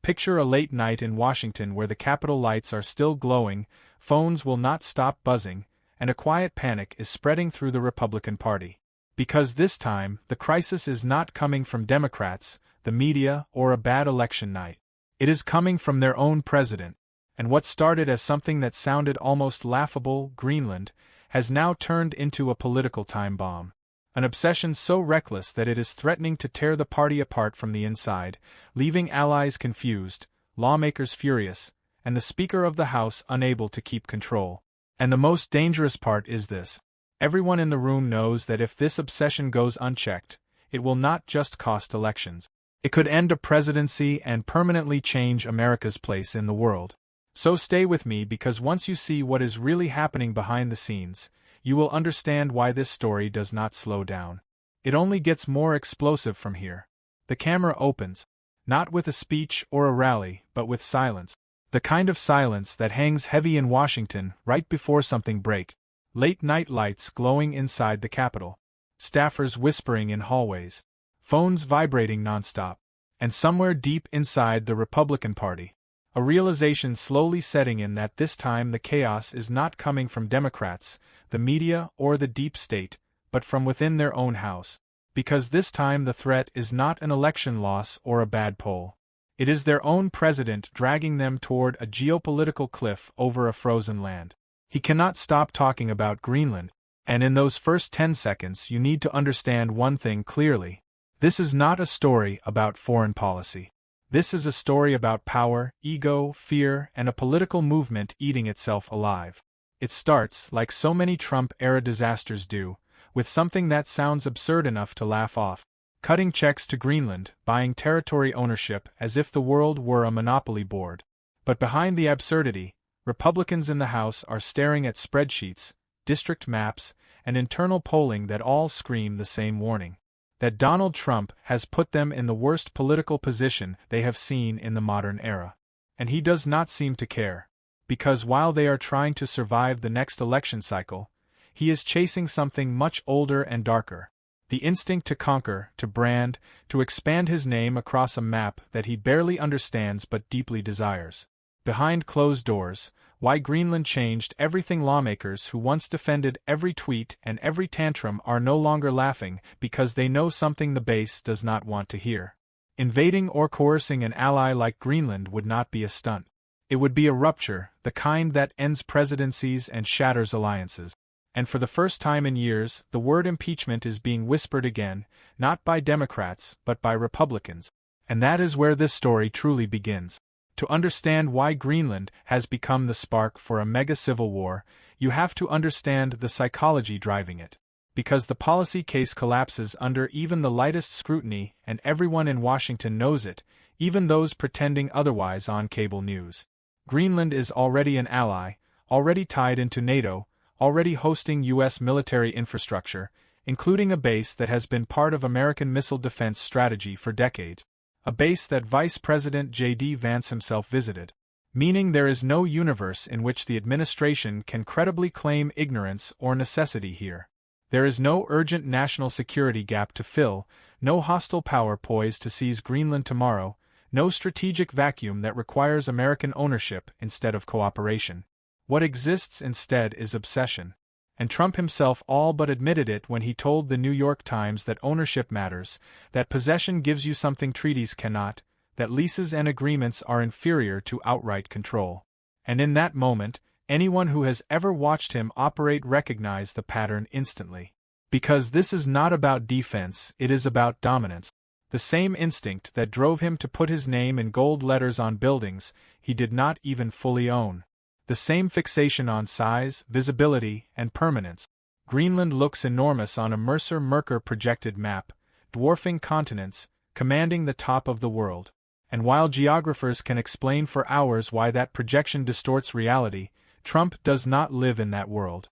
Picture a late night in Washington where the Capitol lights are still glowing, phones will not stop buzzing, and a quiet panic is spreading through the Republican Party. Because this time, the crisis is not coming from Democrats, the media, or a bad election night. It is coming from their own president. And what started as something that sounded almost laughable, Greenland, has now turned into a political time bomb. An obsession so reckless that it is threatening to tear the party apart from the inside, leaving allies confused, lawmakers furious, and the Speaker of the House unable to keep control. And the most dangerous part is this. Everyone in the room knows that if this obsession goes unchecked, it will not just cost elections. It could end a presidency and permanently change America's place in the world. So stay with me, because once you see what is really happening behind the scenes, you will understand why this story does not slow down. It only gets more explosive from here. The camera opens, not with a speech or a rally, but with silence. The kind of silence that hangs heavy in Washington right before something breaks. Late night lights glowing inside the Capitol. Staffers whispering in hallways. Phones vibrating nonstop. And somewhere deep inside the Republican Party, a realization slowly setting in that this time the chaos is not coming from Democrats, the media, or the deep state, but from within their own house. Because this time the threat is not an election loss or a bad poll. It is their own president dragging them toward a geopolitical cliff over a frozen land. He cannot stop talking about Greenland, and in those first 10 seconds you need to understand one thing clearly. This is not a story about foreign policy. This is a story about power, ego, fear, and a political movement eating itself alive. It starts, like so many Trump-era disasters do, with something that sounds absurd enough to laugh off. Cutting checks to Greenland, buying territory ownership as if the world were a monopoly board. But behind the absurdity, Republicans in the House are staring at spreadsheets, district maps, and internal polling that all scream the same warning. That Donald Trump has put them in the worst political position they have seen in the modern era. And he does not seem to care. Because while they are trying to survive the next election cycle, he is chasing something much older and darker. The instinct to conquer, to brand, to expand his name across a map that he barely understands but deeply desires. Behind closed doors, why Greenland changed everything. Lawmakers who once defended every tweet and every tantrum are no longer laughing because they know something the base does not want to hear. Invading or coercing an ally like Greenland would not be a stunt. It would be a rupture, the kind that ends presidencies and shatters alliances. And for the first time in years, the word impeachment is being whispered again, not by Democrats, but by Republicans. And that is where this story truly begins. To understand why Greenland has become the spark for a mega civil war, you have to understand the psychology driving it. Because the policy case collapses under even the lightest scrutiny, and everyone in Washington knows it, even those pretending otherwise on cable news. Greenland is already an ally, already tied into NATO, already hosting U.S. military infrastructure, including a base that has been part of American missile defense strategy for decades. A base that Vice President J.D. Vance himself visited. Meaning there is no universe in which the administration can credibly claim ignorance or necessity here. There is no urgent national security gap to fill, no hostile power poised to seize Greenland tomorrow, no strategic vacuum that requires American ownership instead of cooperation. What exists instead is obsession. And Trump himself all but admitted it when he told the New York Times that ownership matters, that possession gives you something treaties cannot, that leases and agreements are inferior to outright control. And in that moment, anyone who has ever watched him operate recognized the pattern instantly. Because this is not about defense, it is about dominance. The same instinct that drove him to put his name in gold letters on buildings he did not even fully own. The same fixation on size, visibility, and permanence. Greenland looks enormous on a Mercer projected map, dwarfing continents, commanding the top of the world. And while geographers can explain for hours why that projection distorts reality, Trump does not live in that world.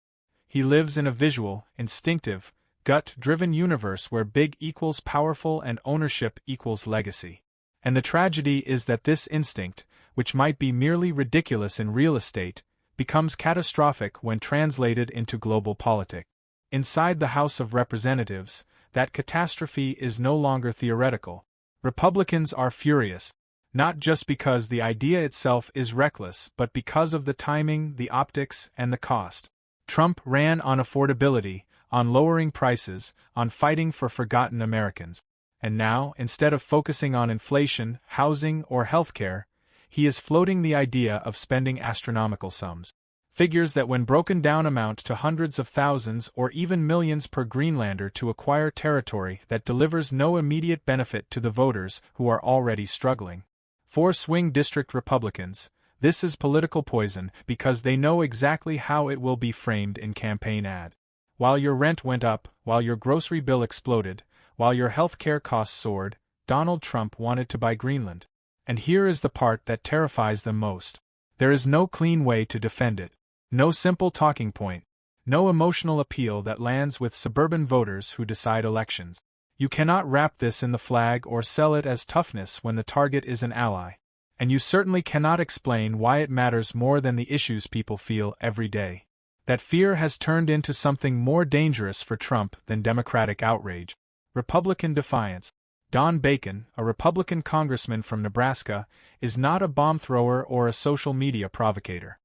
He lives in a visual, instinctive, gut-driven universe where big equals powerful and ownership equals legacy. And the tragedy is that this instinct, which might be merely ridiculous in real estate, becomes catastrophic when translated into global politics. Inside the House of Representatives, that catastrophe is no longer theoretical. Republicans are furious. Not just because the idea itself is reckless, but because of the timing, the optics, and the cost. Trump ran on affordability, on lowering prices, on fighting for forgotten Americans. And now, instead of focusing on inflation, housing, or healthcare, he is floating the idea of spending astronomical sums. Figures that when broken down amount to hundreds of thousands or even millions per Greenlander to acquire territory that delivers no immediate benefit to the voters who are already struggling. For swing district Republicans, this is political poison because they know exactly how it will be framed in campaign ad. While your rent went up, while your grocery bill exploded, while your health care costs soared, Donald Trump wanted to buy Greenland. And here is the part that terrifies them most. There is no clean way to defend it. No simple talking point. No emotional appeal that lands with suburban voters who decide elections. You cannot wrap this in the flag or sell it as toughness when the target is an ally. And you certainly cannot explain why it matters more than the issues people feel every day. That fear has turned into something more dangerous for Trump than Democratic outrage. Republican defiance. Don Bacon, a Republican congressman from Nebraska, is not a bomb thrower or a social media provocator.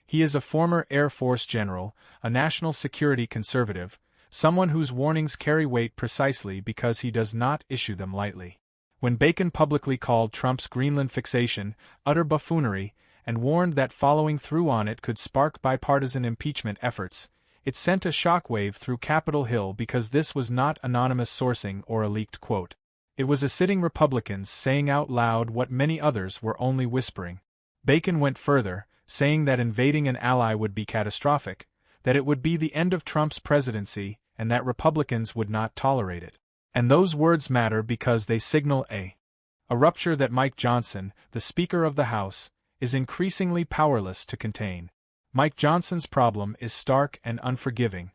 He is a former Air Force general, a national security conservative, someone whose warnings carry weight precisely because he does not issue them lightly. When Bacon publicly called Trump's Greenland fixation utter buffoonery and warned that following through on it could spark bipartisan impeachment efforts, it sent a shockwave through Capitol Hill because this was not anonymous sourcing or a leaked quote. It was a sitting Republicans saying out loud what many others were only whispering. Bacon went further, saying that invading an ally would be catastrophic, that it would be the end of Trump's presidency, and that Republicans would not tolerate it. And those words matter because they signal a rupture that Mike Johnson, the Speaker of the House, is increasingly powerless to contain. Mike Johnson's problem is stark and unforgiving.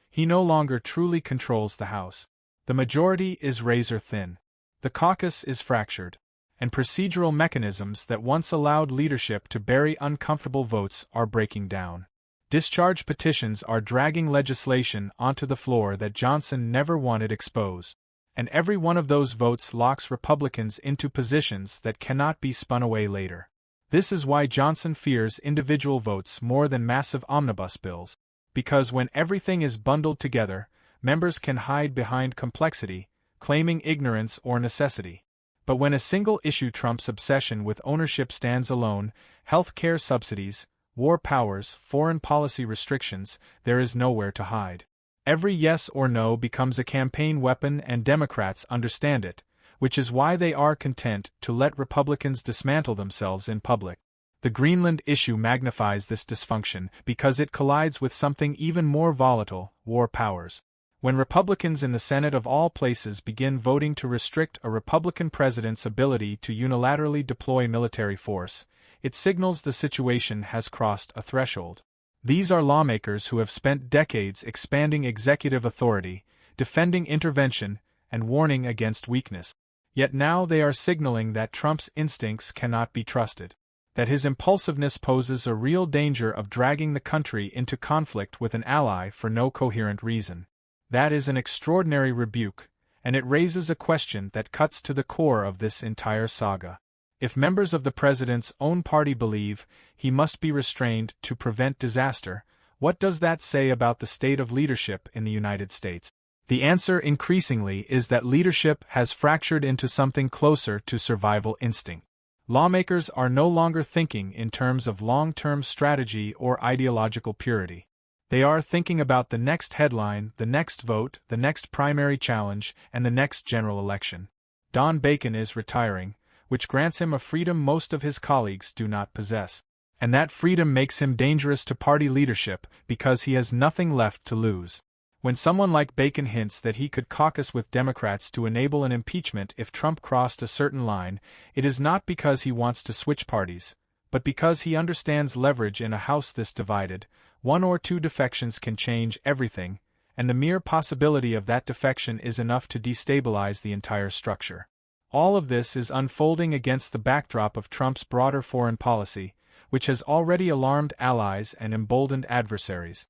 He no longer truly controls the House. The majority is razor thin. The caucus is fractured. And procedural mechanisms that once allowed leadership to bury uncomfortable votes are breaking down. Discharge petitions are dragging legislation onto the floor that Johnson never wanted exposed. And every one of those votes locks Republicans into positions that cannot be spun away later. This is why Johnson fears individual votes more than massive omnibus bills. Because when everything is bundled together, members can hide behind complexity, claiming ignorance or necessity. But when a single issue trumps obsession with ownership stands alone, health care subsidies, war powers, foreign policy restrictions, there is nowhere to hide. Every yes or no becomes a campaign weapon and Democrats understand it, which is why they are content to let Republicans dismantle themselves in public. The Greenland issue magnifies this dysfunction because it collides with something even more volatile, war powers. When Republicans in the Senate of all places begin voting to restrict a Republican president's ability to unilaterally deploy military force, it signals the situation has crossed a threshold. These are lawmakers who have spent decades expanding executive authority, defending intervention, and warning against weakness. Yet now they are signaling that Trump's instincts cannot be trusted, that his impulsiveness poses a real danger of dragging the country into conflict with an ally for no coherent reason. That is an extraordinary rebuke, and it raises a question that cuts to the core of this entire saga. If members of the president's own party believe he must be restrained to prevent disaster, what does that say about the state of leadership in the United States? The answer increasingly is that leadership has fractured into something closer to survival instinct. Lawmakers are no longer thinking in terms of long-term strategy or ideological purity. They are thinking about the next headline, the next vote, the next primary challenge, and the next general election. Don Bacon is retiring, which grants him a freedom most of his colleagues do not possess. And that freedom makes him dangerous to party leadership because he has nothing left to lose. When someone like Bacon hints that he could caucus with Democrats to enable an impeachment if Trump crossed a certain line, it is not because he wants to switch parties, but because he understands leverage in a House this divided. One or two defections can change everything, and the mere possibility of that defection is enough to destabilize the entire structure. All of this is unfolding against the backdrop of Trump's broader foreign policy, which has already alarmed allies and emboldened adversaries.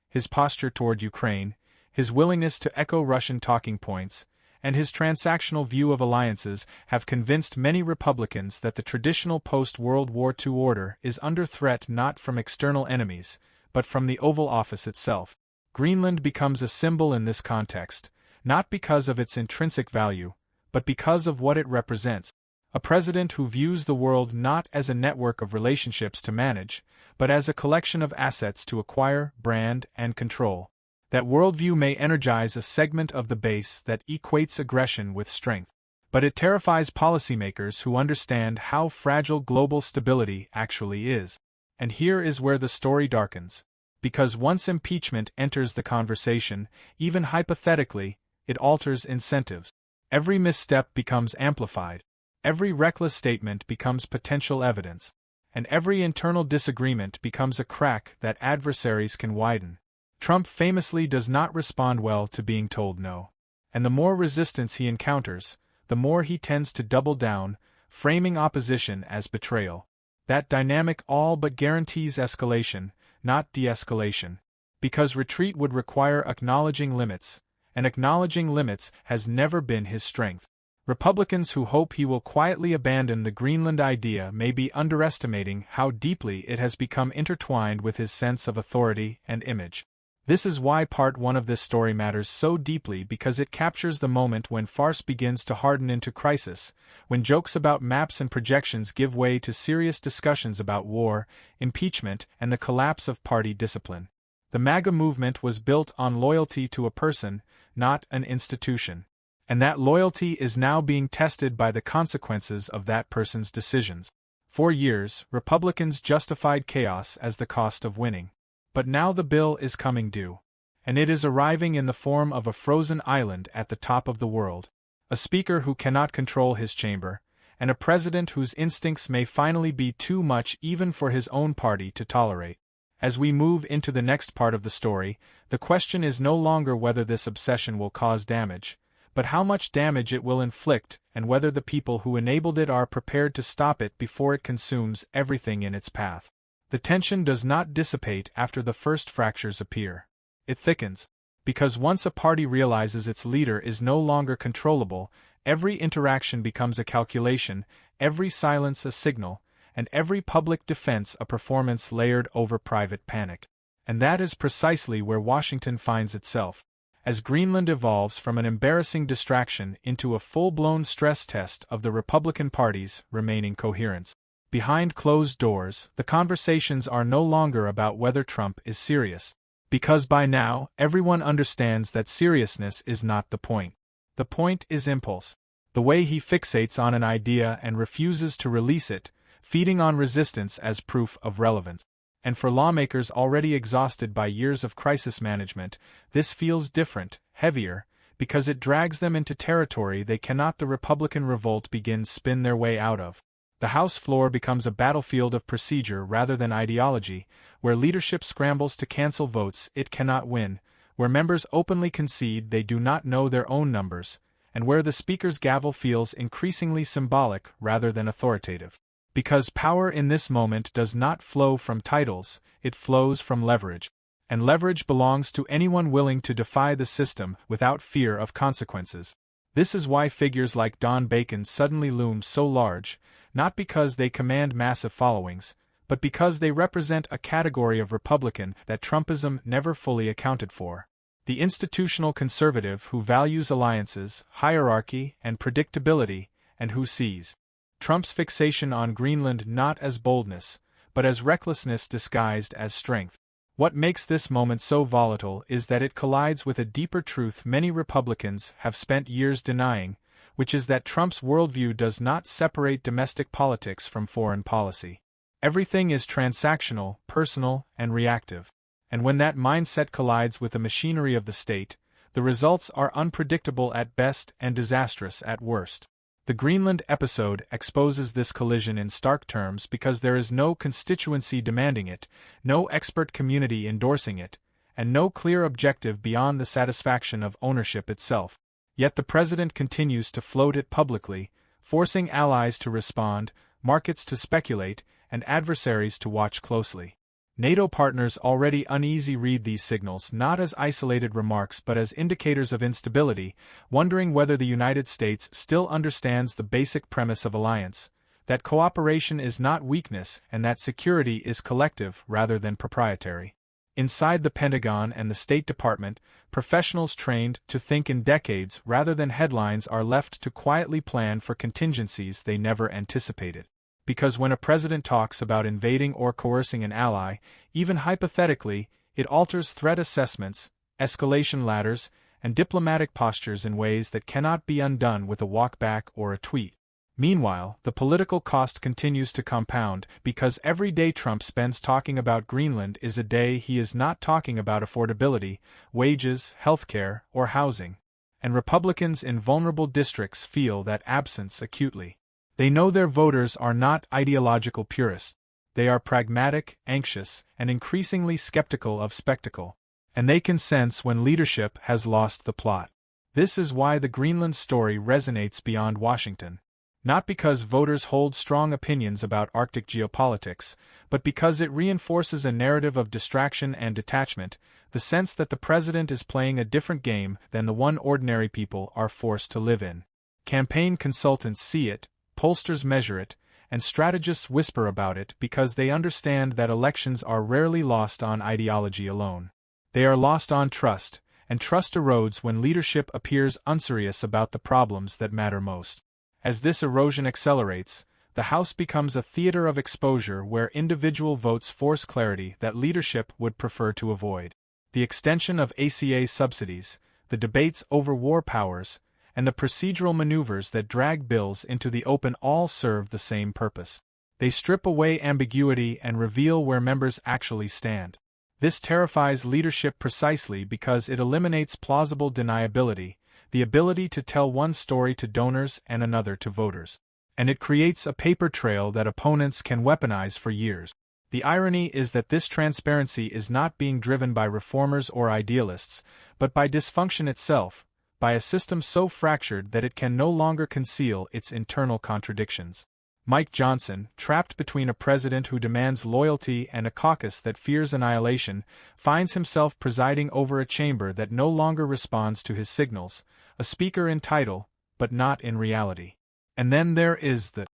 His posture toward Ukraine, his willingness to echo Russian talking points, and his transactional view of alliances have convinced many Republicans that the traditional post-World War II order is under threat not from external enemies, but from the Oval Office itself. Greenland becomes a symbol in this context, not because of its intrinsic value, but because of what it represents. A president who views the world not as a network of relationships to manage, but as a collection of assets to acquire, brand, and control. That worldview may energize a segment of the base that equates aggression with strength, but it terrifies policymakers who understand how fragile global stability actually is. And here is where the story darkens. Because once impeachment enters the conversation, even hypothetically, it alters incentives. Every misstep becomes amplified. Every reckless statement becomes potential evidence. And every internal disagreement becomes a crack that adversaries can widen. Trump famously does not respond well to being told no. And the more resistance he encounters, the more he tends to double down, framing opposition as betrayal. That dynamic all but guarantees escalation, not de-escalation. Because retreat would require acknowledging limits, and acknowledging limits has never been his strength. Republicans who hope he will quietly abandon the Greenland idea may be underestimating how deeply it has become intertwined with his sense of authority and image. This is why part 1 of this story matters so deeply, because it captures the moment when farce begins to harden into crisis, when jokes about maps and projections give way to serious discussions about war, impeachment, and the collapse of party discipline. The MAGA movement was built on loyalty to a person, not an institution. And that loyalty is now being tested by the consequences of that person's decisions. For years, Republicans justified chaos as the cost of winning. But now the bill is coming due. And it is arriving in the form of a frozen island at the top of the world. A speaker who cannot control his chamber, and a president whose instincts may finally be too much even for his own party to tolerate. As we move into the next part of the story, the question is no longer whether this obsession will cause damage, but how much damage it will inflict, and whether the people who enabled it are prepared to stop it before it consumes everything in its path. The tension does not dissipate after the first fractures appear. It thickens. Because once a party realizes its leader is no longer controllable, every interaction becomes a calculation, every silence a signal, and every public defense a performance layered over private panic. And that is precisely where Washington finds itself. As Greenland evolves from an embarrassing distraction into a full-blown stress test of the Republican Party's remaining coherence. Behind closed doors, the conversations are no longer about whether Trump is serious. Because by now, everyone understands that seriousness is not the point. The point is impulse. The way he fixates on an idea and refuses to release it, feeding on resistance as proof of relevance. And for lawmakers already exhausted by years of crisis management, this feels different, heavier, because it drags them into territory they cannot the Republican revolt begins spin their way out of. The House floor becomes a battlefield of procedure rather than ideology, where leadership scrambles to cancel votes it cannot win, where members openly concede they do not know their own numbers, and where the Speaker's gavel feels increasingly symbolic rather than authoritative. Because power in this moment does not flow from titles, it flows from leverage. And leverage belongs to anyone willing to defy the system without fear of consequences. This is why figures like Don Bacon suddenly loom so large, not because they command massive followings, but because they represent a category of Republican that Trumpism never fully accounted for. The institutional conservative who values alliances, hierarchy, and predictability, and who sees Trump's fixation on Greenland not as boldness, but as recklessness disguised as strength. What makes this moment so volatile is that it collides with a deeper truth many Republicans have spent years denying, which is that Trump's worldview does not separate domestic politics from foreign policy. Everything is transactional, personal, and reactive. And when that mindset collides with the machinery of the state, the results are unpredictable at best and disastrous at worst. The Greenland episode exposes this collision in stark terms because there is no constituency demanding it, no expert community endorsing it, and no clear objective beyond the satisfaction of ownership itself. Yet the president continues to float it publicly, forcing allies to respond, markets to speculate, and adversaries to watch closely. NATO partners already uneasy read these signals not as isolated remarks but as indicators of instability, wondering whether the United States still understands the basic premise of alliance, that cooperation is not weakness and that security is collective rather than proprietary. Inside the Pentagon and the State Department, professionals trained to think in decades rather than headlines are left to quietly plan for contingencies they never anticipated. Because when a president talks about invading or coercing an ally, even hypothetically, it alters threat assessments, escalation ladders, and diplomatic postures in ways that cannot be undone with a walkback or a tweet. Meanwhile, the political cost continues to compound because every day Trump spends talking about Greenland is a day he is not talking about affordability, wages, healthcare, or housing. And Republicans in vulnerable districts feel that absence acutely. They know their voters are not ideological purists. They are pragmatic, anxious, and increasingly skeptical of spectacle. And they can sense when leadership has lost the plot. This is why the Greenland story resonates beyond Washington. Not because voters hold strong opinions about Arctic geopolitics, but because it reinforces a narrative of distraction and detachment, the sense that the president is playing a different game than the one ordinary people are forced to live in. Campaign consultants see it, pollsters measure it, and strategists whisper about it because they understand that elections are rarely lost on ideology alone. They are lost on trust, and trust erodes when leadership appears unserious about the problems that matter most. As this erosion accelerates, the House becomes a theater of exposure where individual votes force clarity that leadership would prefer to avoid. The extension of ACA subsidies, the debates over war powers, and the procedural maneuvers that drag bills into the open all serve the same purpose. They strip away ambiguity and reveal where members actually stand. This terrifies leadership precisely because it eliminates plausible deniability, the ability to tell one story to donors and another to voters. And it creates a paper trail that opponents can weaponize for years. The irony is that this transparency is not being driven by reformers or idealists, but by dysfunction itself, by a system so fractured that it can no longer conceal its internal contradictions. Mike Johnson, trapped between a president who demands loyalty and a caucus that fears annihilation, finds himself presiding over a chamber that no longer responds to his signals, a speaker in title, but not in reality. And then there is the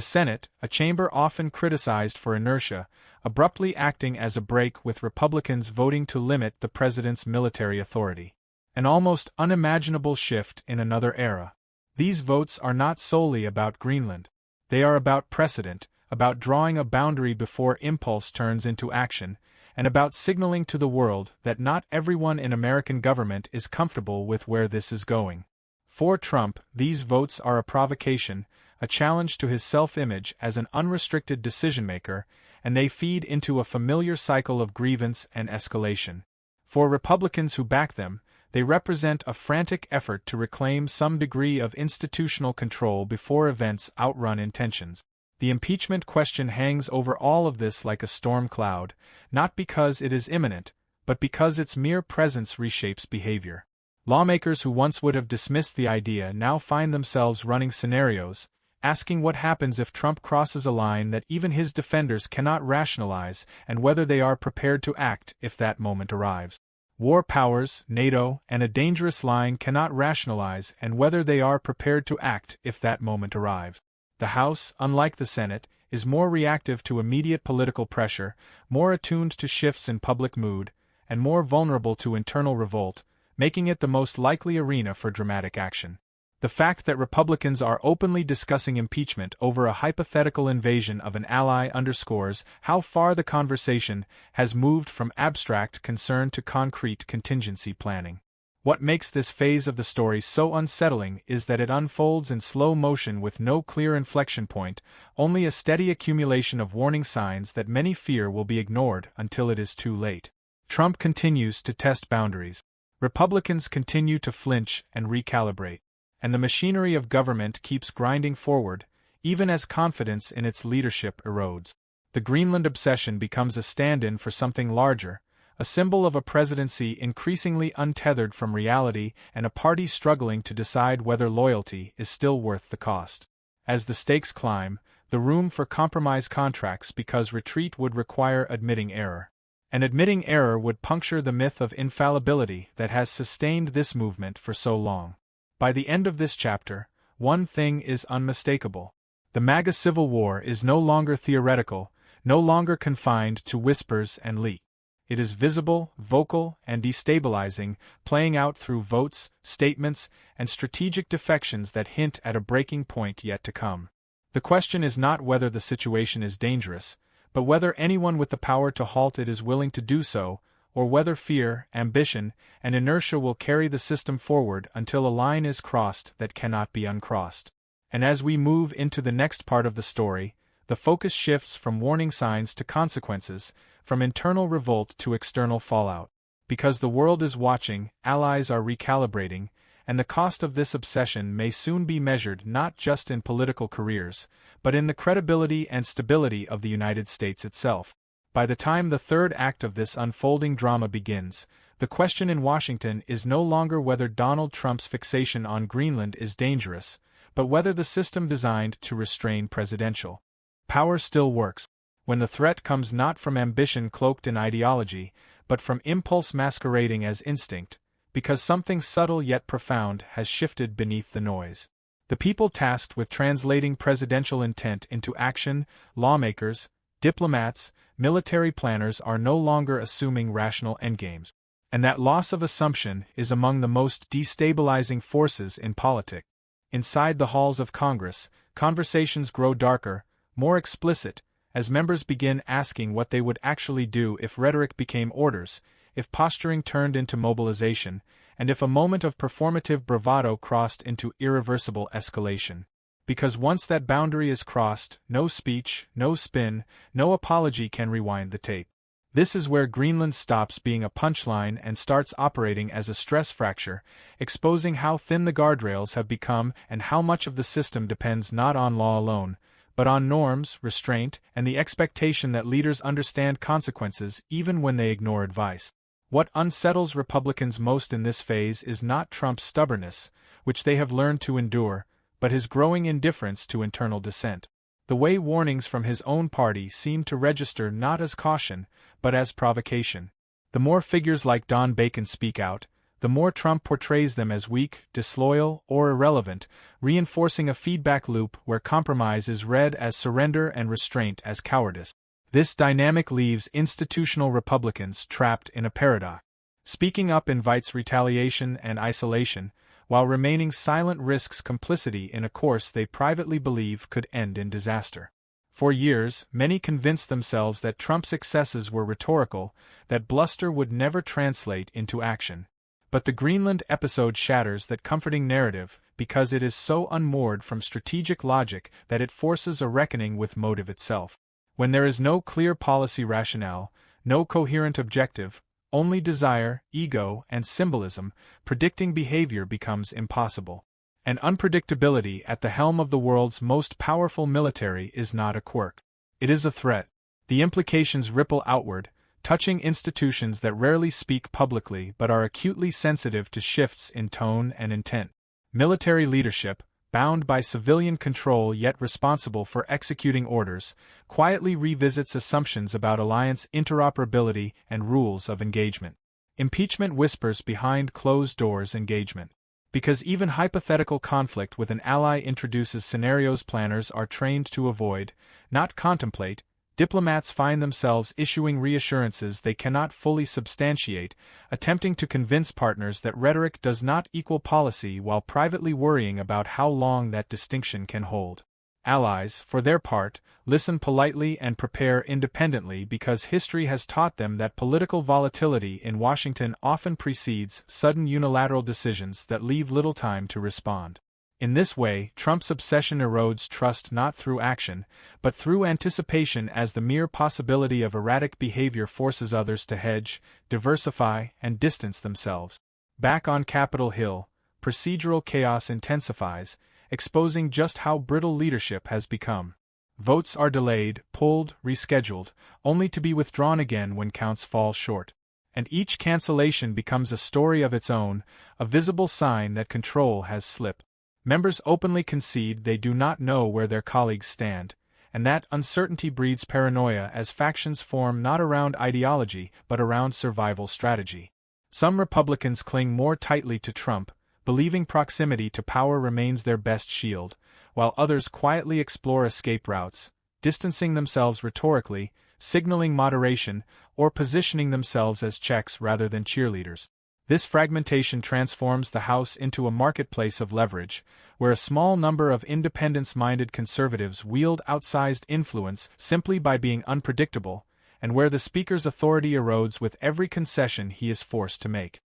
Senate, a chamber often criticized for inertia, abruptly acting as a brake with Republicans voting to limit the president's military authority. An almost unimaginable shift in another era. These votes are not solely about Greenland. They are about precedent, about drawing a boundary before impulse turns into action, and about signaling to the world that not everyone in American government is comfortable with where this is going. For Trump, these votes are a provocation, a challenge to his self-image as an unrestricted decision-maker, and they feed into a familiar cycle of grievance and escalation. For Republicans who back them, they represent a frantic effort to reclaim some degree of institutional control before events outrun intentions. The impeachment question hangs over all of this like a storm cloud, not because it is imminent, but because its mere presence reshapes behavior. Lawmakers who once would have dismissed the idea now find themselves running scenarios, asking what happens if Trump crosses a line that even his defenders cannot rationalize and whether they are prepared to act if that moment arrives. War powers, NATO, and a dangerous line cannot rationalize and whether they are prepared to act if that moment arrives. The House, unlike the Senate, is more reactive to immediate political pressure, more attuned to shifts in public mood, and more vulnerable to internal revolt, making it the most likely arena for dramatic action. The fact that Republicans are openly discussing impeachment over a hypothetical invasion of an ally underscores how far the conversation has moved from abstract concern to concrete contingency planning. What makes this phase of the story so unsettling is that it unfolds in slow motion with no clear inflection point, only a steady accumulation of warning signs that many fear will be ignored until it is too late. Trump continues to test boundaries. Republicans continue to flinch and recalibrate. And the machinery of government keeps grinding forward, even as confidence in its leadership erodes. The Greenland obsession becomes a stand-in for something larger, a symbol of a presidency increasingly untethered from reality and a party struggling to decide whether loyalty is still worth the cost. As the stakes climb, the room for compromise contracts because retreat would require admitting error. And admitting error would puncture the myth of infallibility that has sustained this movement for so long. By the end of this chapter, one thing is unmistakable. The MAGA Civil War is no longer theoretical, no longer confined to whispers and leaks. It is visible, vocal, and destabilizing, playing out through votes, statements, and strategic defections that hint at a breaking point yet to come. The question is not whether the situation is dangerous, but whether anyone with the power to halt it is willing to do so, or whether fear, ambition, and inertia will carry the system forward until a line is crossed that cannot be uncrossed. And as we move into the next part of the story, the focus shifts from warning signs to consequences, from internal revolt to external fallout. Because the world is watching, allies are recalibrating, and the cost of this obsession may soon be measured not just in political careers, but in the credibility and stability of the United States itself. By the time the third act of this unfolding drama begins, the question in Washington is no longer whether Donald Trump's fixation on Greenland is dangerous, but whether the system designed to restrain presidential power still works. When the threat comes not from ambition cloaked in ideology, but from impulse masquerading as instinct, because something subtle yet profound has shifted beneath the noise. The people tasked with translating presidential intent into action, lawmakers, diplomats, military planners, are no longer assuming rational endgames. And that loss of assumption is among the most destabilizing forces in politics. Inside the halls of Congress, conversations grow darker, more explicit, as members begin asking what they would actually do if rhetoric became orders, if posturing turned into mobilization, and if a moment of performative bravado crossed into irreversible escalation. Because once that boundary is crossed, no speech, no spin, no apology can rewind the tape. This is where Greenland stops being a punchline and starts operating as a stress fracture, exposing how thin the guardrails have become and how much of the system depends not on law alone, but on norms, restraint, and the expectation that leaders understand consequences even when they ignore advice. What unsettles Republicans most in this phase is not Trump's stubbornness, which they have learned to endure, but his growing indifference to internal dissent. The way warnings from his own party seem to register not as caution, but as provocation. The more figures like Don Bacon speak out, the more Trump portrays them as weak, disloyal, or irrelevant, reinforcing a feedback loop where compromise is read as surrender and restraint as cowardice. This dynamic leaves institutional Republicans trapped in a paradox. Speaking up invites retaliation and isolation, while remaining silent risks complicity in a course they privately believe could end in disaster. For years, many convinced themselves that Trump's excesses were rhetorical, that bluster would never translate into action. But the Greenland episode shatters that comforting narrative because it is so unmoored from strategic logic that it forces a reckoning with motive itself. When there is no clear policy rationale, no coherent objective, only desire, ego, and symbolism, predicting behavior becomes impossible. And unpredictability at the helm of the world's most powerful military is not a quirk. It is a threat. The implications ripple outward, touching institutions that rarely speak publicly but are acutely sensitive to shifts in tone and intent. Military leadership, bound by civilian control yet responsible for executing orders, quietly revisits assumptions about alliance interoperability and rules of engagement. Impeachment whispers behind closed doors engagement. Because even hypothetical conflict with an ally introduces scenarios planners are trained to avoid, not contemplate, diplomats find themselves issuing reassurances they cannot fully substantiate, attempting to convince partners that rhetoric does not equal policy while privately worrying about how long that distinction can hold. Allies, for their part, listen politely and prepare independently because history has taught them that political volatility in Washington often precedes sudden unilateral decisions that leave little time to respond. In this way, Trump's obsession erodes trust not through action, but through anticipation, as the mere possibility of erratic behavior forces others to hedge, diversify, and distance themselves. Back on Capitol Hill, procedural chaos intensifies, exposing just how brittle leadership has become. Votes are delayed, pulled, rescheduled, only to be withdrawn again when counts fall short. And each cancellation becomes a story of its own, a visible sign that control has slipped. Members openly concede they do not know where their colleagues stand, and that uncertainty breeds paranoia as factions form not around ideology but around survival strategy. Some Republicans cling more tightly to Trump, believing proximity to power remains their best shield, while others quietly explore escape routes, distancing themselves rhetorically, signaling moderation, or positioning themselves as checks rather than cheerleaders. This fragmentation transforms the House into a marketplace of leverage, where a small number of independence-minded conservatives wield outsized influence simply by being unpredictable, and where the Speaker's authority erodes with every concession he is forced to make.